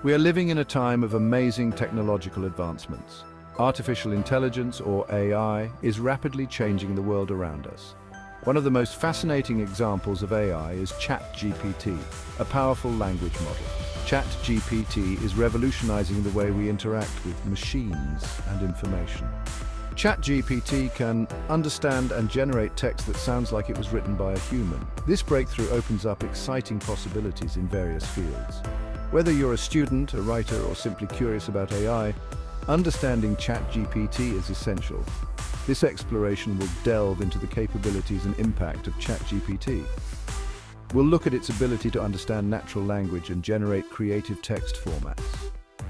We are living in a time of amazing technological advancements. Artificial intelligence, or AI, is rapidly changing the world around us. One of the most fascinating examples of AI is ChatGPT, a powerful language model. ChatGPT is revolutionizing the way we interact with machines and information. ChatGPT can understand and generate text that sounds like it was written by a human. This breakthrough opens up exciting possibilities in various fields. Whether you're a student, a writer, or simply curious about AI, understanding ChatGPT is essential. This exploration will delve into the capabilities and impact of ChatGPT. We'll look at its ability to understand natural language and generate creative text formats.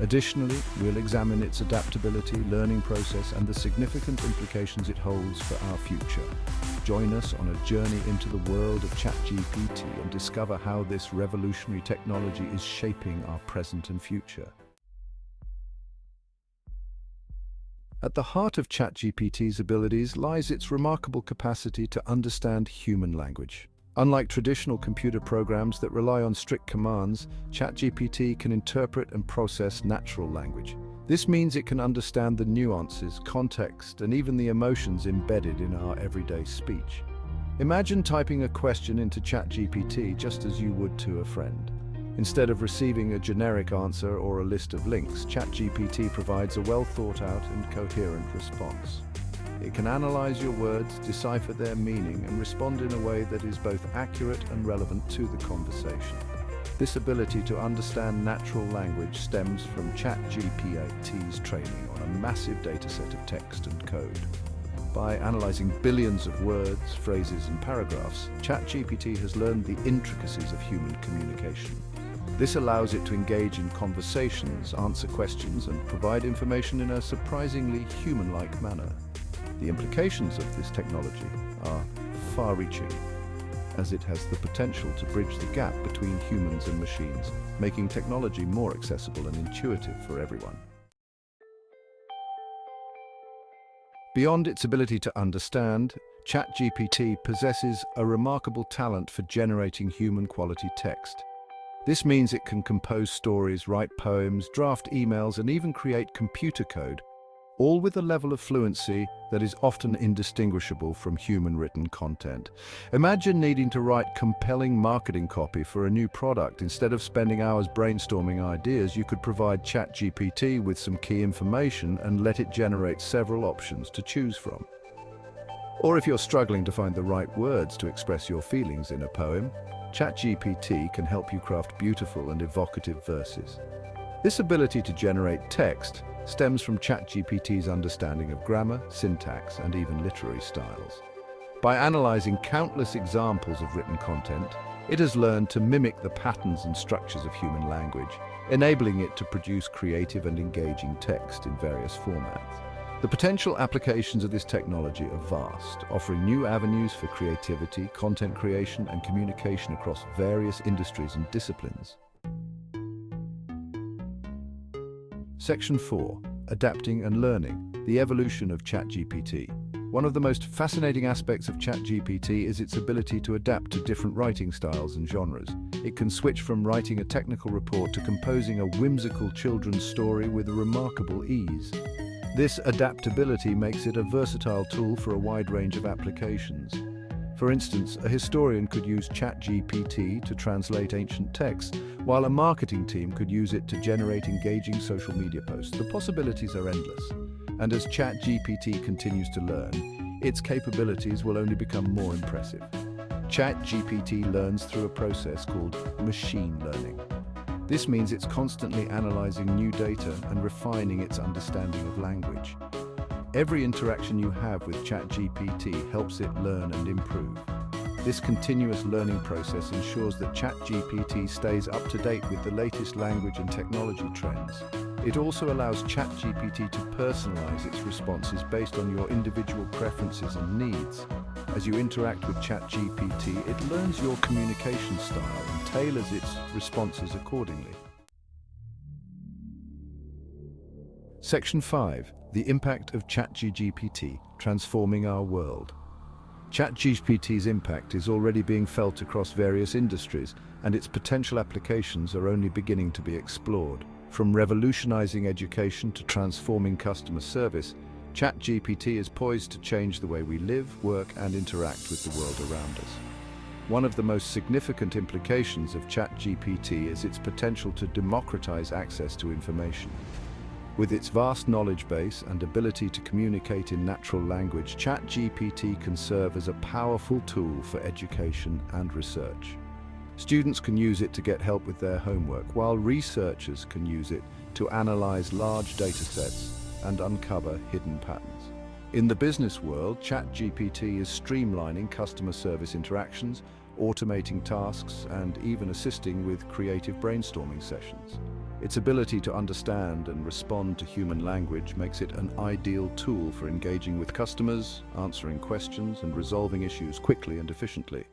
Additionally, we'll examine its adaptability, learning process, and the significant implications it holds for our future. Join us on a journey into the world of ChatGPT and discover how this revolutionary technology is shaping our present and future. At the heart of ChatGPT's abilities lies its remarkable capacity to understand human language. Unlike traditional computer programs that rely on strict commands, ChatGPT can interpret and process natural language. This means it can understand the nuances, context, and even the emotions embedded in our everyday speech. Imagine typing a question into ChatGPT just as you would to a friend. Instead of receiving a generic answer or a list of links, ChatGPT provides a well-thought-out and coherent response. It can analyze your words, decipher their meaning, and respond in a way that is both accurate and relevant to the conversation. This ability to understand natural language stems from ChatGPT's training on a massive dataset of text and code. By analyzing billions of words, phrases, and paragraphs, ChatGPT has learned the intricacies of human communication. This allows it to engage in conversations, answer questions, and provide information in a surprisingly human-like manner. The implications of this technology are far-reaching, as it has the potential to bridge the gap between humans and machines, making technology more accessible and intuitive for everyone. Beyond its ability to understand, ChatGPT possesses a remarkable talent for generating human-quality text. This means it can compose stories, write poems, draft emails, and even create computer code, all with a level of fluency that is often indistinguishable from human-written content. Imagine needing to write compelling marketing copy for a new product. Instead of spending hours brainstorming ideas, you could provide ChatGPT with some key information and let it generate several options to choose from. Or if you're struggling to find the right words to express your feelings in a poem, ChatGPT can help you craft beautiful and evocative verses. This ability to generate text stems from ChatGPT's understanding of grammar, syntax, and even literary styles. By analyzing countless examples of written content, it has learned to mimic the patterns and structures of human language, enabling it to produce creative and engaging text in various formats. The potential applications of this technology are vast, offering new avenues for creativity, content creation, and communication across various industries and disciplines. Section 4. Adapting and Learning, the Evolution of ChatGPT. One of the most fascinating aspects of ChatGPT is its ability to adapt to different writing styles and genres. It can switch from writing a technical report to composing a whimsical children's story with a remarkable ease. This adaptability makes it a versatile tool for a wide range of applications. For instance, a historian could use ChatGPT to translate ancient texts, while a marketing team could use it to generate engaging social media posts. The possibilities are endless, and as ChatGPT continues to learn, its capabilities will only become more impressive. ChatGPT learns through a process called machine learning. This means it's constantly analyzing new data and refining its understanding of language. Every interaction you have with ChatGPT helps it learn and improve. This continuous learning process ensures that ChatGPT stays up to date with the latest language and technology trends. It also allows ChatGPT to personalize its responses based on your individual preferences and needs. As you interact with ChatGPT, it learns your communication style and tailors its responses accordingly. Section 5. The impact of ChatGPT, transforming our world. ChatGPT's impact is already being felt across various industries, and its potential applications are only beginning to be explored. From revolutionizing education to transforming customer service, ChatGPT is poised to change the way we live, work, and interact with the world around us. One of the most significant implications of ChatGPT is its potential to democratize access to information. With its vast knowledge base and ability to communicate in natural language, ChatGPT can serve as a powerful tool for education and research. Students can use it to get help with their homework, while researchers can use it to analyze large data sets and uncover hidden patterns. In the business world, ChatGPT is streamlining customer service interactions, automating tasks, and even assisting with creative brainstorming sessions. Its ability to understand and respond to human language makes it an ideal tool for engaging with customers, answering questions, and resolving issues quickly and efficiently.